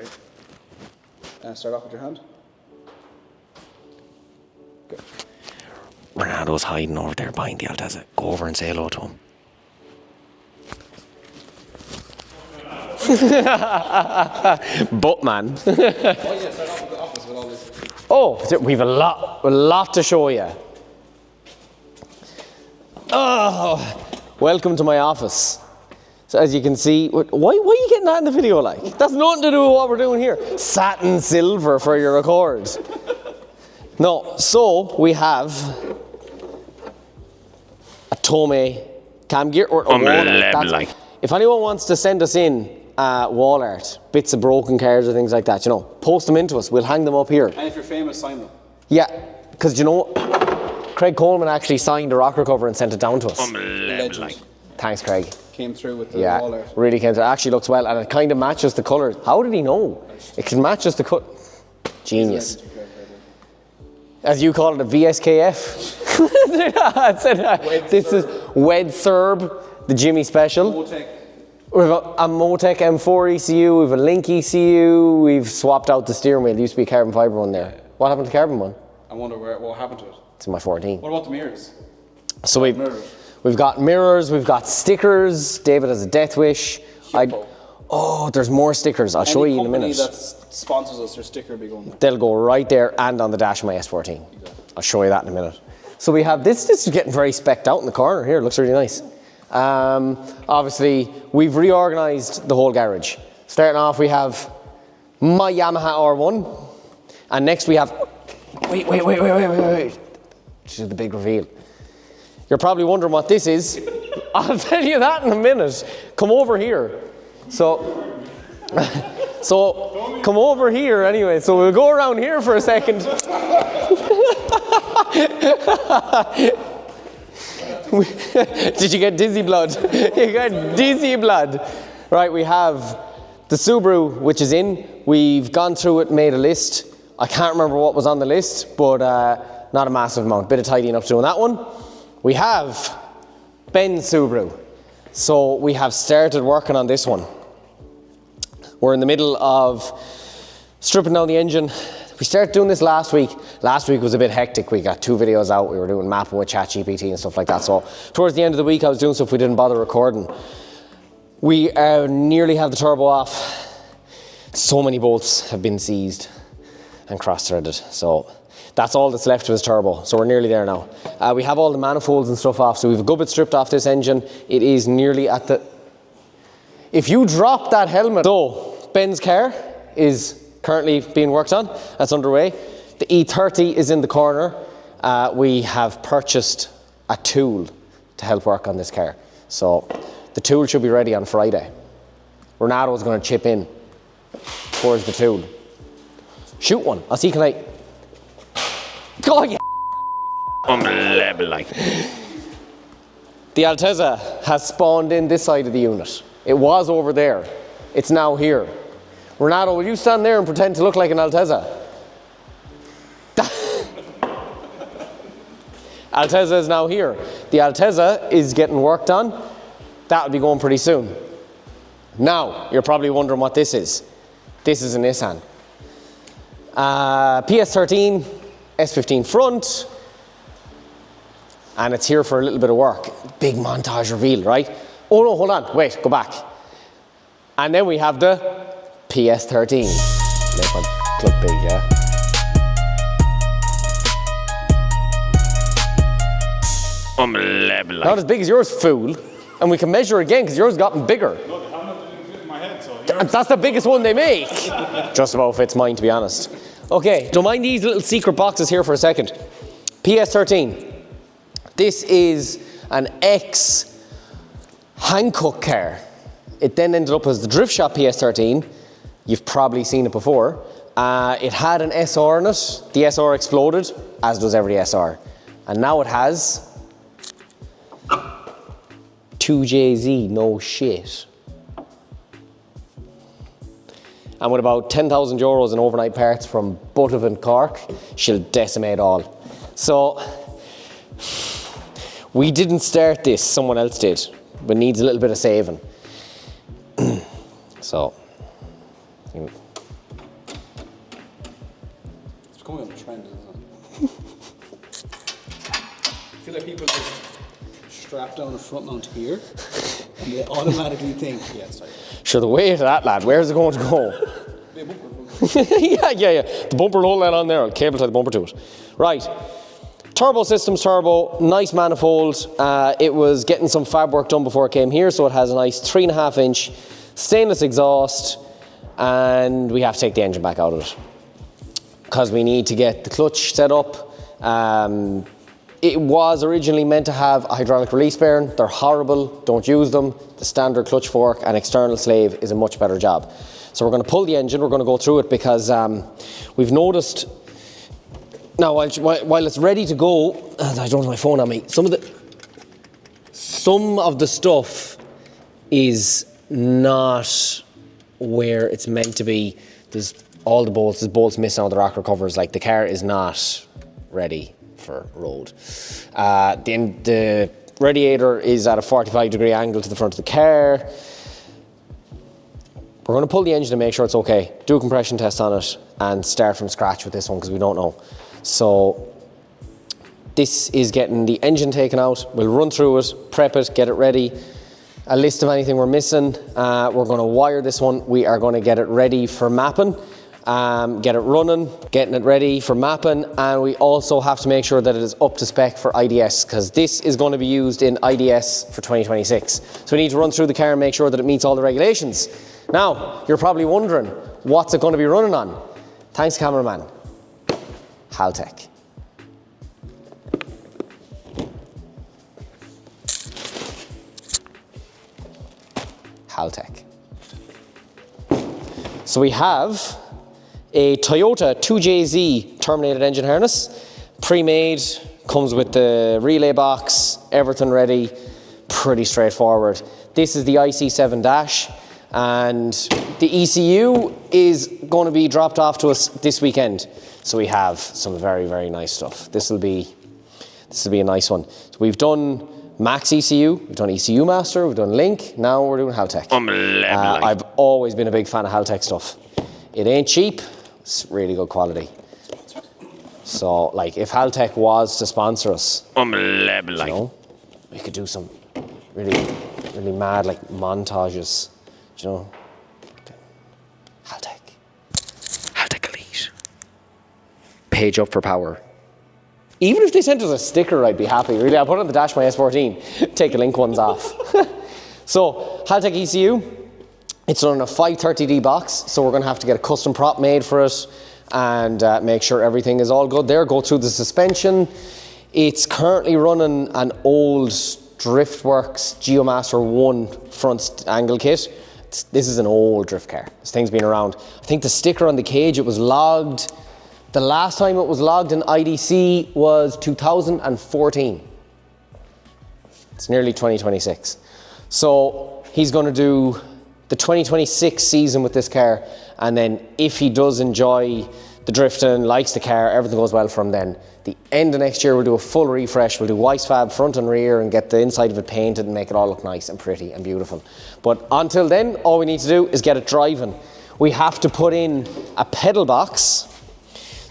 Wait. Start off with your hand. Good. Ronaldo's hiding over there behind the Altezza. Go over and say hello to him. But man. Oh yeah, start off with the office with all this. Oh, we've a lot to show you. Oh, welcome to my office. So as you can see, why are you getting that in the video like? That's nothing to do with what we're doing here. Satin silver for your record. No, so we have a Tome cam gear or a wall art. If anyone wants to send us in wall art, bits of broken cars or things like that, you know, post them into us. We'll hang them up here. And if you're famous, sign them. Yeah, because you know, Craig Coleman actually signed a rocker cover and sent it down to us. Legend. Thanks, Craig. Came through with the wall art. Really came through. It actually looks well, and it kind of matches the colours. How did he know? It can match us the cut. Genius. As you call it, a VSKF. This is Wed Serb, the Jimmy Special. Motec. We've got a Motec M4 ECU, we've a Link ECU, we've swapped out the steering wheel. There used to be a carbon fibre one there. Yeah. What happened to the carbon one? I wonder what happened to it. It's in my 14. What about the mirrors? So we've got mirrors, we've got stickers. David has a death wish. Oh, there's more stickers. I'll show you in a minute. Any company that sponsors us, their sticker will be going there. They'll go right there and on the dash of my S14. I'll show you that in a minute. So we have this is getting very specced out in the corner here. It looks really nice. Obviously, we've reorganized the whole garage. Starting off, we have my Yamaha R1. And next we have, wait. This is the big reveal. You're probably wondering what this is. I'll tell you that in a minute. Come over here. So come over here anyway. So we'll go around here for a second. Did you get dizzy blood? You got dizzy blood. Right, we have the Subaru, which is in. We've gone through it, made a list. I can't remember what was on the list, but not a massive amount. Bit of tidying up to do on that one. We have Ben's Subaru. So we have started working on this one. We're in the middle of stripping down the engine. We started doing this last week. Last week was a bit hectic. We got 2 videos out. We were doing mapping with ChatGPT and stuff like that. So towards the end of the week, I was doing stuff we didn't bother recording. We nearly have the turbo off. So many bolts have been seized and cross-threaded. So that's all that's left of his turbo. So we're nearly there now. We have all the manifolds and stuff off. So we've a good bit stripped off this engine. It is nearly at the... If you drop that helmet... So Ben's car is currently being worked on. That's underway. The E30 is in the corner. We have purchased a tool to help work on this car. So the tool should be ready on Friday. Ronaldo's going to chip in towards the tool. Shoot one. I'll see, can I... Oh, yeah. The Altezza has spawned in this side of the unit. It was over there. It's now here. Ronaldo, will you stand there and pretend to look like an Altezza? Altezza is now here. The Altezza is getting worked on. That'll be going pretty soon. Now, you're probably wondering what this is. This is a Nissan. PS13, S15 front. And it's here for a little bit of work. Big montage reveal, right? Oh no, hold on, wait, go back. And then we have the PS13. Make my clip big, yeah? Not as big as yours, fool. And we can measure again because yours has gotten bigger. No, the helmet doesn't fit in my head, so... That's the biggest one they make. Just about fits mine, to be honest. Okay, don't mind these little secret boxes here for a second. PS13. This is an ex-Hankook car. It then ended up as the Drift Shop PS13. You've probably seen it before. It had an SR in it. The SR exploded, as does every SR. And now it has 2 JZ, no shit. And with about 10,000 euros in overnight parts from Buttov and Cork, she'll decimate all. So, we didn't start this, someone else did, but needs a little bit of saving. So, becoming a trend, isn't it? I feel like people just strap down a front mount here and they automatically think, yeah, sorry. Sure, the weight of that, lad, where's it going to go? Be a bumper. yeah. The bumper will hold that on there. I'll cable tie the bumper to it. Right. Turbo systems, nice manifold. It was getting some fab work done before it came here, so it has a nice 3.5-inch stainless exhaust, and we have to take the engine back out of it because we need to get the clutch set up. It was originally meant to have a hydraulic release bearing. They're horrible, don't use them. The standard clutch fork and external slave is a much better job. So we're going to pull the engine, we're going to go through it because we've noticed, now while it's ready to go, and I don't have my phone on me, some of the stuff is not where it's meant to be. There's bolts missing on the rocker covers, like the car is not ready for road. The radiator is at a 45-degree angle to the front of the car. We're going to pull the engine and make sure it's okay, do a compression test on it, and start from scratch with this one because we don't know. So this is getting the engine taken out. We'll run through it, prep it, get it ready. A list of anything we're missing. We're going to wire this one. We are going to get it ready for mapping. Get it running, getting it ready for mapping, and we also have to make sure that it is up to spec for IDS because this is going to be used in IDS for 2026. So we need to run through the car and make sure that it meets all the regulations. Now, you're probably wondering, what's it going to be running on? Thanks, cameraman. Haltech. Haltech. So we have a Toyota 2JZ terminated engine harness, pre-made, comes with the relay box, everything ready, pretty straightforward. This is the IC7 dash, and the ECU is going to be dropped off to us this weekend. So we have some very, very nice stuff. This will be a nice one. So we've done Max ECU, we've done ECU Master, we've done Link, now we're doing Haltech. I've always been a big fan of Haltech stuff. It ain't cheap, it's really good quality. So, like, if Haltech was to sponsor us, you know, we could do some really, really mad, like, montages, you know. Haltech Elite. Page up for power. Even if they sent us a sticker, I'd be happy. Really, I'll put it on the dash of my S14, take the Link ones off. So, Haltech ECU, it's on a 530D box, so we're going to have to get a custom prop made for it and make sure everything is all good there. Go through the suspension. It's currently running an old Driftworks Geomaster 1 front angle kit. This is an old drift car. This thing's been around. I think the sticker on the cage, it was logged. The last time it was logged in IDC was 2014. It's nearly 2026. So he's going to do the 2026 season with this car, and then if he does enjoy the drifting, likes the car, everything goes well from then. The end of next year we'll do a full refresh, we'll do Weiss Fab front and rear and get the inside of it painted and make it all look nice and pretty and beautiful. But until then, all we need to do is get it driving. We have to put in a pedal box.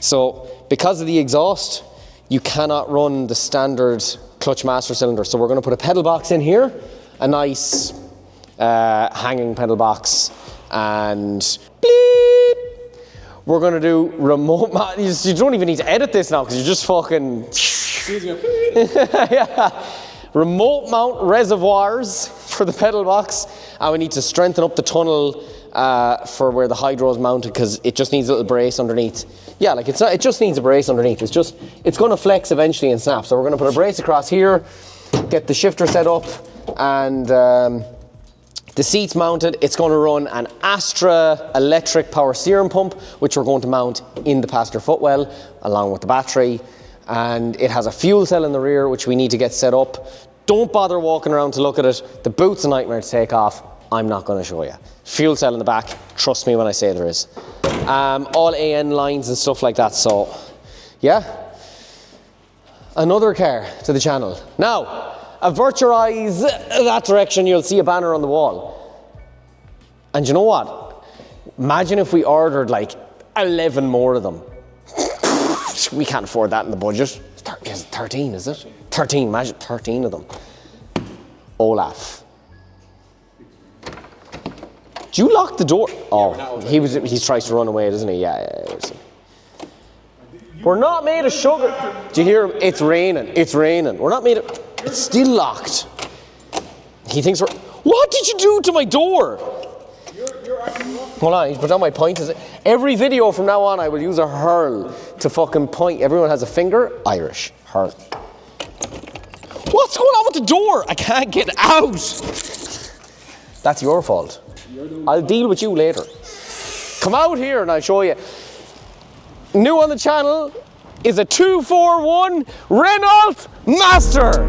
So because of the exhaust, you cannot run the standard clutch master cylinder. So we're going to put a pedal box in here, a nice hanging pedal box, and bleep. We're going to do remote, you don't even need to edit this now because you're just fucking, yeah. Remote mount reservoirs for the pedal box, and we need to strengthen up the tunnel for where the hydro is mounted because it just needs a little brace underneath. Yeah, like it's not, it just needs a brace underneath. It's going to flex eventually and snap. So we're going to put a brace across here, get the shifter set up, and the seats mounted. It's going to run an Astra electric power steering pump, which we're going to mount in the passenger footwell along with the battery. And it has a fuel cell in the rear, which we need to get set up. Don't bother walking around to look at it. The boot's a nightmare to take off. I'm not going to show you. Fuel cell in the back. Trust me when I say there is. All AN lines and stuff like that. So, yeah. Another car to the channel. Now, avert your eyes that direction. You'll see a banner on the wall. And you know what? Imagine if we ordered like 11 more of them. we can't afford that in the budget. It's 13, is it? 13, imagine 13 of them. Olaf. Do you lock the door? Oh, he tries to run away, doesn't he? Yeah. We're not made of sugar. Do you hear him? It's raining. It's raining. We're not made of... It's still locked. He thinks we're... What did you do to my door? Hold on, but on my point is... Every video from now on, I will use a hurl to fucking point. Everyone has a finger. Irish. Hurl. What's going on with the door? I can't get out. That's your fault. I'll deal with you later. Come out here and I'll show you. New on the channel is a 241 Renault Master.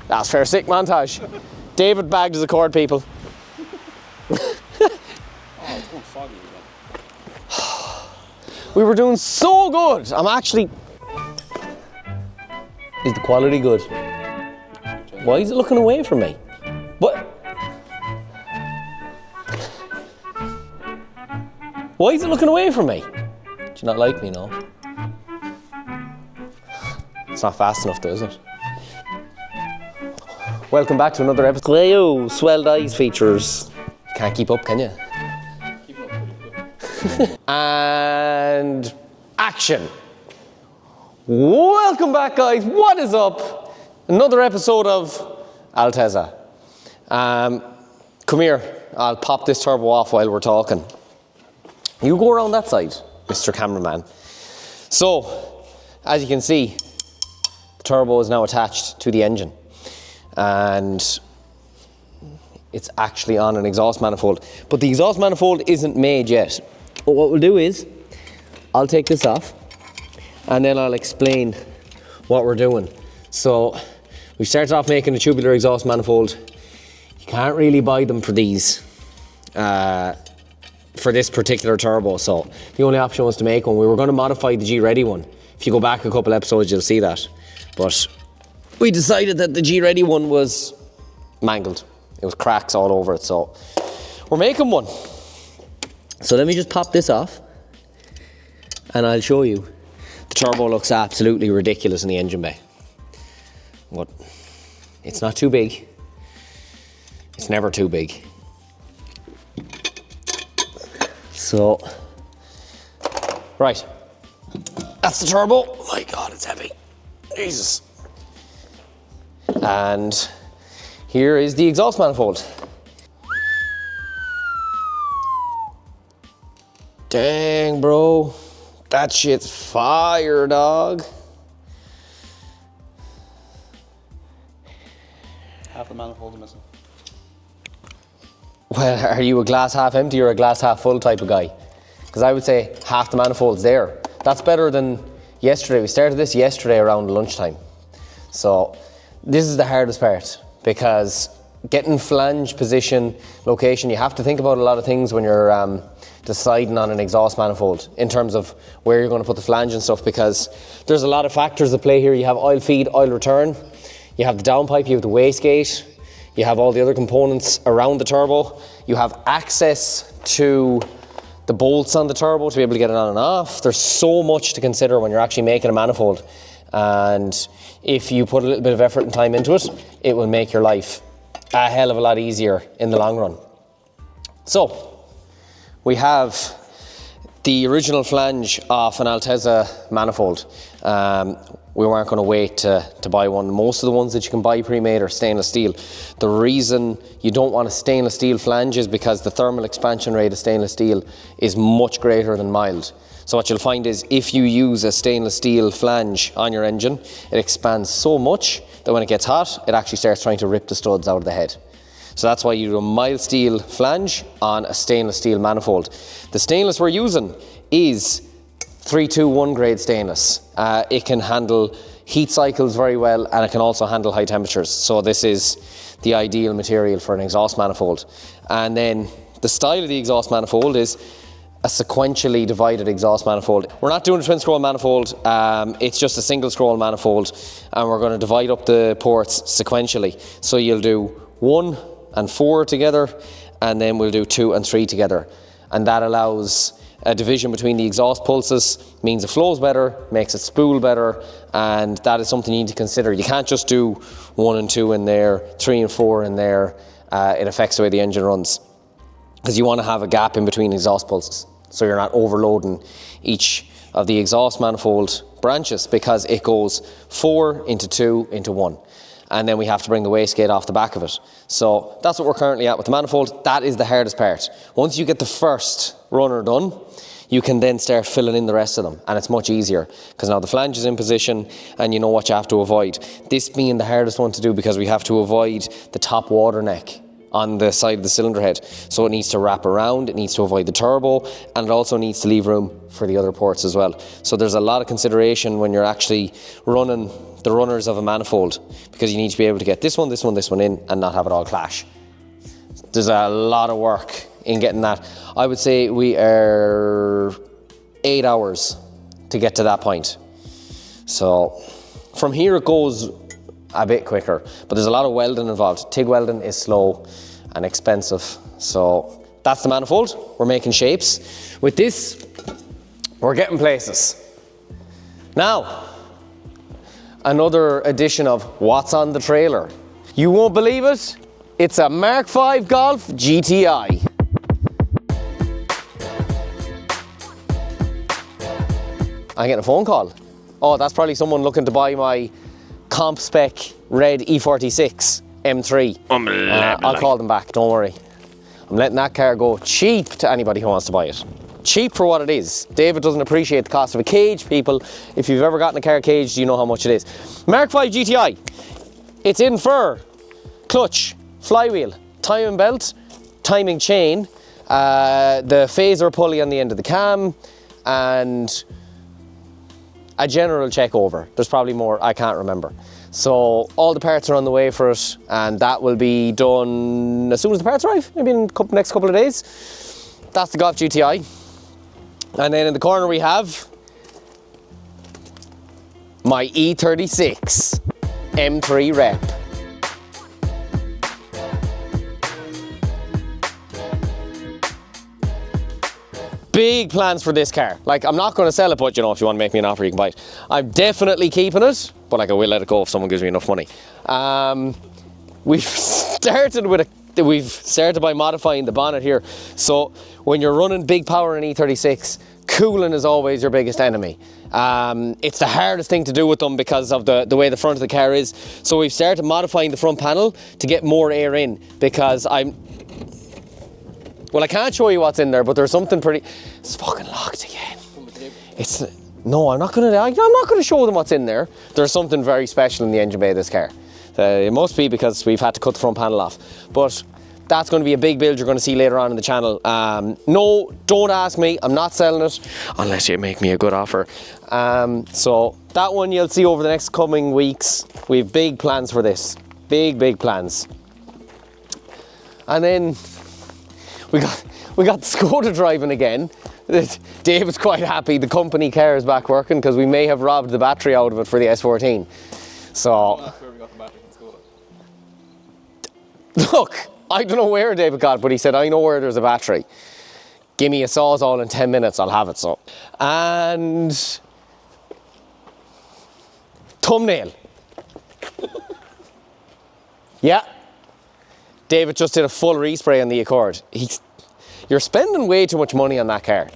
That's fair sick montage. David bagged his Accord, people. Oh, it's going foggy again. We were doing so good. I'm actually... Is the quality good? Why is it looking away from me? What? Why is it looking away from me? Do you not like me, no? It's not fast enough though, is it? Welcome back to another episode. Wow, swelled eyes features. Can't keep up, can you? Keep up pretty good. And action. Welcome back, guys. What is up? Another episode of Altezza. Come here. I'll pop this turbo off while we're talking. You go around that side, Mr. Cameraman. So, as you can see, the turbo is now attached to the engine. And it's actually on an exhaust manifold. But the exhaust manifold isn't made yet. But what we'll do is, I'll take this off, and then I'll explain what we're doing. So, we started off making a tubular exhaust manifold. You can't really buy them for these. For this particular turbo, so the only option was to make one. We were going to modify the G-Ready one. If you go back a couple episodes, you'll see that. But we decided that the G-Ready one was mangled. It was cracks all over it, so we're making one. So let me just pop this off, and I'll show you. The turbo looks absolutely ridiculous in the engine bay. But it's not too big. It's never too big. So, right, that's the turbo. My God, it's heavy. Jesus. And here is the exhaust manifold. Dang, bro. That shit's fire, dog. Half the manifold missing. Well, are you a glass half empty or a glass half full type of guy? Because I would say half the manifold's there. That's better than yesterday. We started this yesterday around lunchtime. So this is the hardest part, because getting flange position, location, you have to think about a lot of things when you're deciding on an exhaust manifold in terms of where you're going to put the flange and stuff, because there's a lot of factors at play here. You have oil feed, oil return, you have the downpipe, you have the wastegate, you have all the other components around the turbo. You have access to the bolts on the turbo to be able to get it on and off. There's so much to consider when you're actually making a manifold. And if you put a little bit of effort and time into it, it will make your life a hell of a lot easier in the long run. So, we have the original flange off an Altezza manifold. We weren't going to wait to buy one. Most of the ones that you can buy pre-made are stainless steel. The reason you don't want a stainless steel flange is because the thermal expansion rate of stainless steel is much greater than mild. So what you'll find is if you use a stainless steel flange on your engine, it expands so much that when it gets hot, it actually starts trying to rip the studs out of the head. So that's why you do a mild steel flange on a stainless steel manifold. The stainless we're using is 321 grade stainless. It can handle heat cycles very well, and it can also handle high temperatures. So this is the ideal material for an exhaust manifold. And then the style of the exhaust manifold is a sequentially divided exhaust manifold. We're not doing a twin scroll manifold, it's just a single scroll manifold, and we're going to divide up the ports sequentially. So you'll do 1 and 4 together, and then we'll do 2 and 3 together. And that allows a division between the exhaust pulses, means it flows better, makes it spool better, and that is something you need to consider. You can't just do 1 and 2 in there, 3 and 4 in there. It affects the way the engine runs, because you want to have a gap in between exhaust pulses, so you're not overloading each of the exhaust manifold branches, because it goes 4 into 2 into 1. And then we have to bring the wastegate off the back of it. So that's what we're currently at with the manifold. That is the hardest part. Once you get the first runner done, you can then start filling in the rest of them, and it's much easier because now the flange is in position and you know what you have to avoid. This being the hardest one to do because we have to avoid the top water neck on the side of the cylinder head. So it needs to wrap around, it needs to avoid the turbo, and it also needs to leave room for the other ports as well. So there's a lot of consideration when you're actually running the runners of a manifold, because you need to be able to get this one in and not have it all clash. There's a lot of work in getting that. I would say we are 8 hours to get to that point. So from here it goes a bit quicker, but there's a lot of welding involved. TIG welding is slow and expensive. So that's the manifold. We're making shapes. With this, we're getting places. Now, another edition of What's on the Trailer. You won't believe it, it's a Mark V Golf GTI. I'm getting a phone call. Oh, that's probably someone looking to buy my comp spec red E36 M3. I'll call them back, don't worry. I'm letting that car go cheap to anybody who wants to buy it. Cheap for what it is. David doesn't appreciate the cost of a cage, people. If you've ever gotten a car caged, you know how much it is. Mark V GTI. It's in fur, clutch, flywheel, timing belt, timing chain, the phaser pulley on the end of the cam, and a general check over. There's probably more, I can't remember. So all the parts are on the way for it, and that will be done as soon as the parts arrive, maybe in the next couple of days. That's the Golf GTI. And then in the corner we have my E36 M3 rep. Big plans for this car. Like, I'm not going to sell it, but you know, if you want to make me an offer, you can buy it. I'm definitely keeping it, but like, I will let it go if someone gives me enough money. We've started by modifying the bonnet here. So when you're running big power in E36, cooling is always your biggest enemy. It's the hardest thing to do with them because of the way the front of the car is. So we've started modifying the front panel to get more air in, because well, I can't show you what's in there, but there's something pretty... It's fucking locked again. No, I'm not gonna show them what's in there. There's something very special in the engine bay of this car. It must be because we've had to cut the front panel off. But that's going to be a big build you're going to see later on in the channel. No, don't ask me. I'm not selling it unless you make me a good offer. So that one you'll see over the next coming weeks. We have big plans for this. Big plans. And then we got the Skoda driving again. David's quite happy. The company car is back working because we may have robbed the battery out of it for the S14. So That's where we got the battery from Skoda. Look, I don't know where David got it, but he said, I know where there's a battery. Give me a Sawzall in 10 minutes, I'll have it. So, and thumbnail. Yeah. David just did a full respray on the Accord. You're spending way too much money on that car.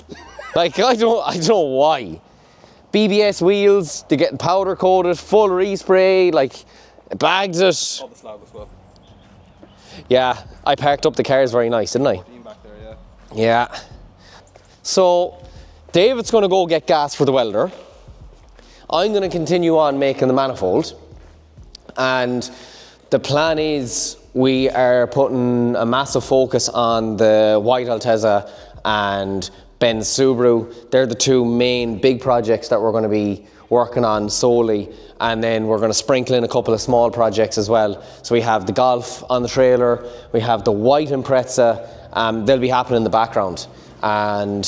Like, I don't know why. BBS wheels, they're getting powder coated, full respray, like, bagged it. All the slag as well. Yeah, I parked up the cars very nice, didn't I? 14 back there, yeah. Yeah. So, David's going to go get gas for the welder. I'm going to continue on making the manifold. And the plan is we are putting a massive focus on the white Altezza and Ben's Subaru. They're the two main big projects that we're going to be working on solely, and then we're going to sprinkle in a couple of small projects as well. So we have the Golf on the trailer, we have the white Impreza, they'll be happening in the background, and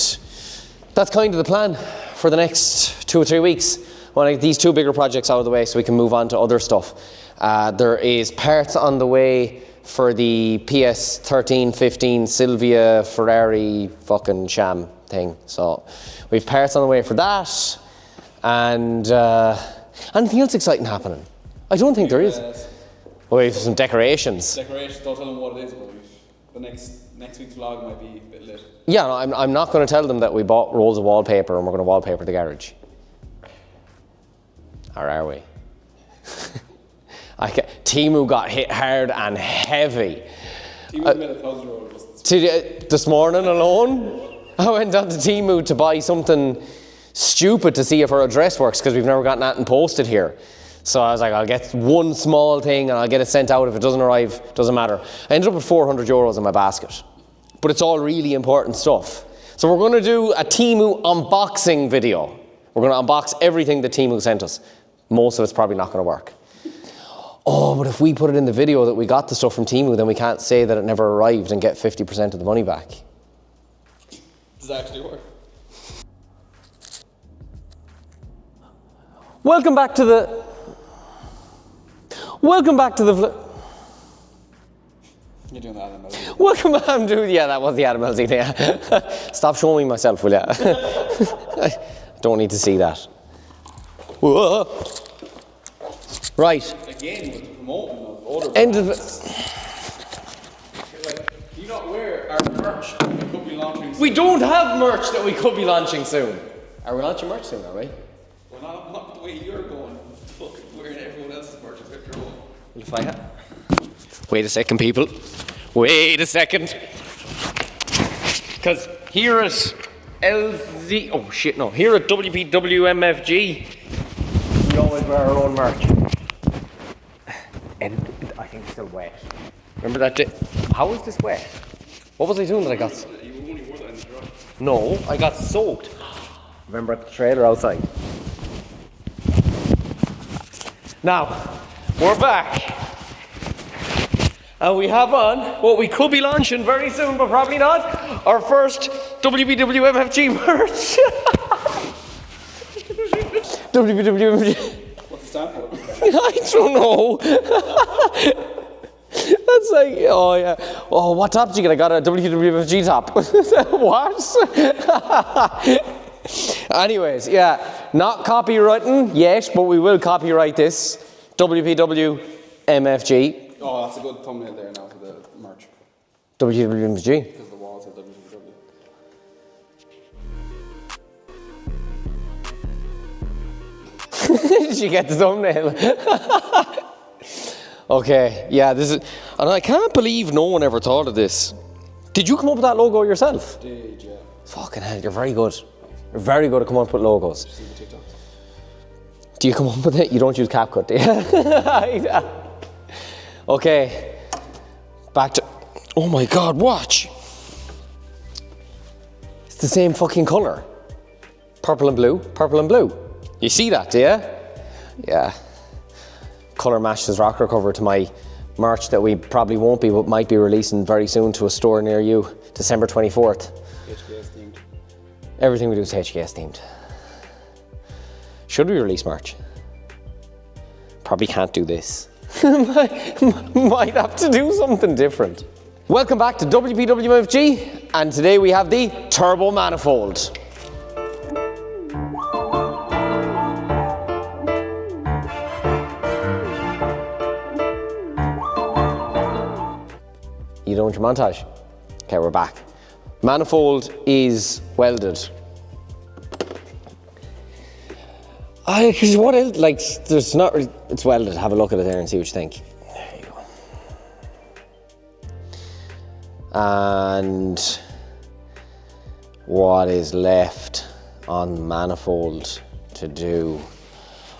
that's kind of the plan for the next 2 or 3 weeks. I want to get these two bigger projects out of the way so we can move on to other stuff. There is parts on the way for the PS13 15 Silvia Ferrari fucking sham. thing. So we've parts on the way for that, and anything else exciting happening? I don't think there is. Oh, we have some decorations. Decorations, don't tell them what it is, but the next week's vlog might be a bit lit. Yeah, no, I'm not going to tell them that we bought rolls of wallpaper and we're going to wallpaper the garage. Or are we? Timu got hit hard and heavy. Timu made €1,000. This morning alone, I went down to Timu to buy something stupid to see if our address works, because we've never gotten that posted here. So I was like, I'll get one small thing and I'll get it sent out. If it doesn't arrive, doesn't matter. I ended up with €400 in my basket. But it's all really important stuff. So we're going to do a Timu unboxing video. We're going to unbox everything that Timu sent us. Most of it's probably not going to work. Oh, but if we put it in the video that we got the stuff from Timu, then we can't say that it never arrived and get 50% of the money back. Does it actually work? Welcome back to the You're doing the Adam LZ. Welcome back, dude. Yeah, that was the Adam LZ thing. Stop showing me myself, will ya? I don't need to see that. Whoa. Right. Again, with the promoting of older End of brands. Like, do you not wear our merch that we could be launching soon? We don't have merch that we could be launching soon. Are we launching merch soon, are we? Well, not the way you're going. Fucking wearing everyone else's merch is your own. Well, if I have... Wait a second, people. Wait a second. Because here at LZ... Oh, shit, no. Here at WPWMFG, we always wear our own merch. And I think it's still wet. Remember that day? How is this wet? What was I doing that I got... You only wore that in the truck. No, I got soaked. Remember at the trailer outside. Now, we're back. And we have on what we could be launching very soon, but probably not, our first WBWMFG merch. WBWMFG. What's it stand for? I don't know. That's like, oh yeah. Oh, what top did you get? I got a WWFG top. What? Anyways, yeah, not copywritten yet, but we will copyright this. WPWMFG. Oh, that's a good thumbnail there now for the merch. WPWMFG. Because the wall said WPW. Did you get the thumbnail? Okay, yeah, this is, and I can't believe no one ever thought of this. Did you come up with that logo yourself? Did, yeah. Fucking hell, you're very good. You're very good at coming up with logos. See the TikTok. Do you come up with it? You don't use CapCut, do you? Okay, back to, oh my God, watch. It's the same fucking colour. Purple and blue, purple and blue. You see that, do you? Yeah. Colour matches rocker cover to my merch that we probably won't be, but might be releasing very soon to a store near you, December 24th. HKS themed. Everything we do is HKS themed. Should we release merch? Probably can't do this. Might have to do something different. Welcome back to WPWMFG, and today we have the Turbo Manifold. You don't want your montage? Okay, we're back. Manifold is welded. Because what else, like, there's not really, it's welded. Have a look at it there and see what you think. There you go. And what is left on Manifold to do?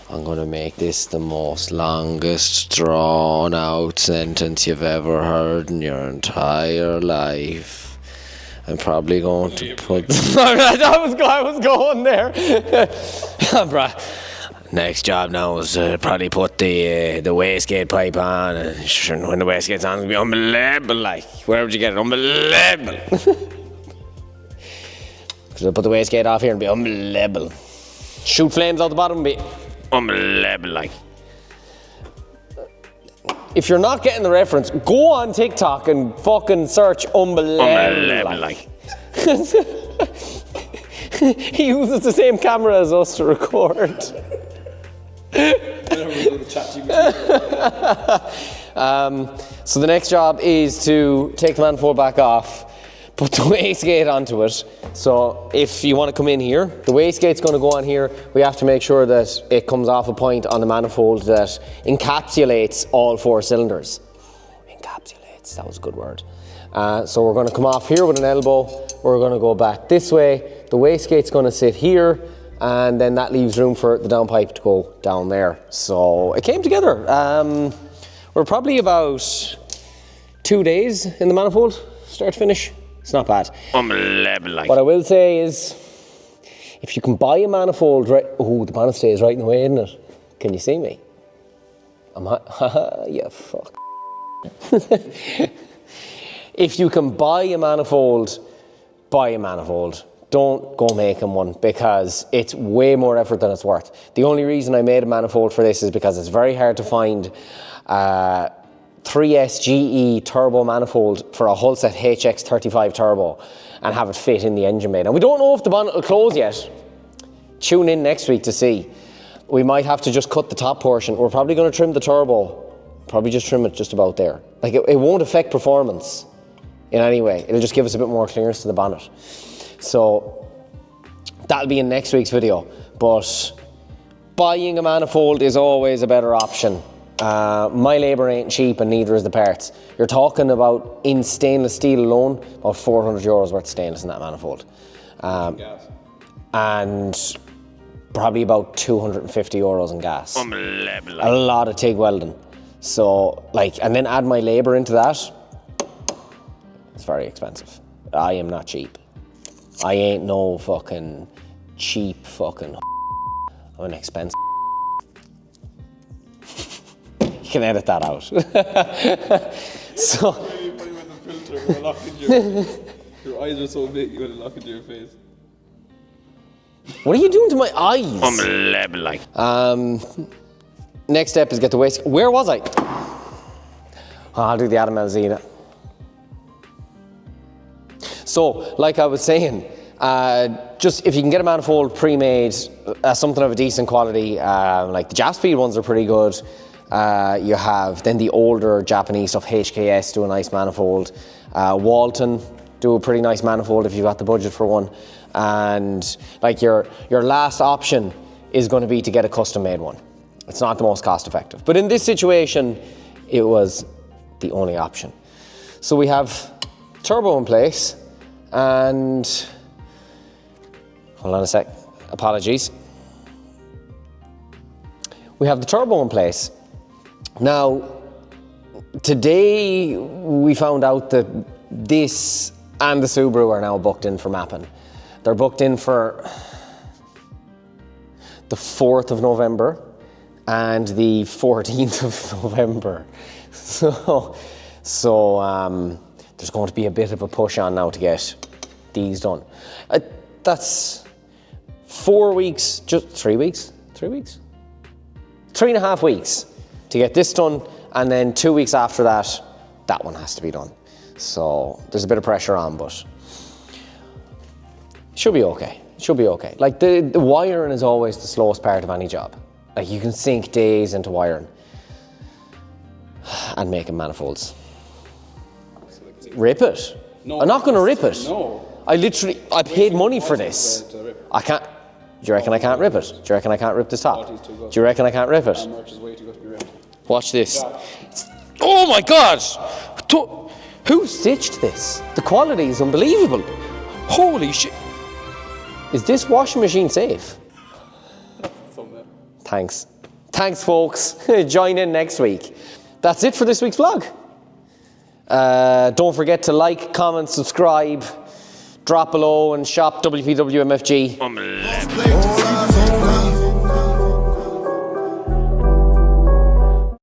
I'm going to make this the most longest drawn out sentence you've ever heard in your entire life. I'm probably going to put... I was going there. Next job now is probably put the wastegate pipe on, and when the wastegate's on, it's going to be unbelievable, like. Where would you get it? Unbelievable. Because I'll put the wastegate off here and be unbelievable. Shoot flames out the bottom and be unbelievable, like. If you're not getting the reference, go on TikTok and fucking search unbelievable, like. He uses the same camera as us to record. So the next job is to take the manifold back off, put the wastegate onto it. So if you want to come in here, the wastegate's going to go on here. We have to make sure that it comes off a point on the manifold that encapsulates all 4 cylinders. Encapsulates, that was a good word. So we're going to come off here with an elbow. We're going to go back this way. The wastegate's going to sit here, and then that leaves room for the downpipe to go down there. So it came together. We're probably about 2 days in the manifold, start to finish. It's not bad. What I will say is, if you can buy a manifold right... Oh, the bonnet stays right in the way, isn't it? Can you see me? Yeah, fuck. If you can buy a manifold, buy a manifold. Don't go making one, because it's way more effort than it's worth. The only reason I made a manifold for this is because it's very hard to find 3S GE turbo manifold for a Haltech HX35 turbo and have it fit in the engine bay. Now, we don't know if the bonnet will close yet. Tune in next week to see. We might have to just cut the top portion. We're probably going to trim the turbo. Probably just trim it just about there. Like, it won't affect performance in any way. It'll just give us a bit more clearance to the bonnet. So that'll be in next week's video. But buying a manifold is always a better option. My labour ain't cheap, and neither is the parts. You're talking about, in stainless steel alone, about €400 worth of stainless in that manifold. And probably about €250 in gas. A lot of TIG welding. So, like, and then add my labour into that, it's very expensive. I am not cheap. I ain't no fucking cheap fucking I'm an expensive. You can edit that out. So your eyes are so big, you're gonna lock into your face. what are you doing to my eyes? Next step is get the waste. Where was I? Oh, I'll do the Adam LZ. So, like I was saying, just if you can get a manifold pre-made, something of a decent quality, like the Jap-Speed ones are pretty good. You have then the older Japanese stuff, HKS do a nice manifold. Walton do a pretty nice manifold if you've got the budget for one. And like your last option is going to be to get a custom made one. It's not the most cost effective. But in this situation, it was the only option. So we have turbo in place, and hold on a sec, apologies. We have the turbo in place. Now, today we found out that this and the Subaru are now booked in for mapping. They're booked in for the 4th of November and the 14th of November. So there's going to be a bit of a push on now to get these done. That's 4 weeks, just 3 weeks? 3 weeks? 3.5 weeks to get this done, and then 2 weeks after that, that one has to be done. So there's a bit of pressure on, but should be okay. Should be okay. Like the wiring is always the slowest part of any job. Like you can sink days into wiring and making manifolds. Rip it. No, I'm not going to rip it. No. I paid money for this. I can't. Do you reckon I can't rip it? Do you reckon I can't rip this top? Do you reckon I can't rip it? Watch this. Oh my God! Who stitched this? The quality is unbelievable. Holy shit. Is this washing machine safe? Thanks. Thanks, folks. Join in next week. That's it for this week's vlog. Don't forget to like, comment, subscribe, drop below and shop WPWMFG.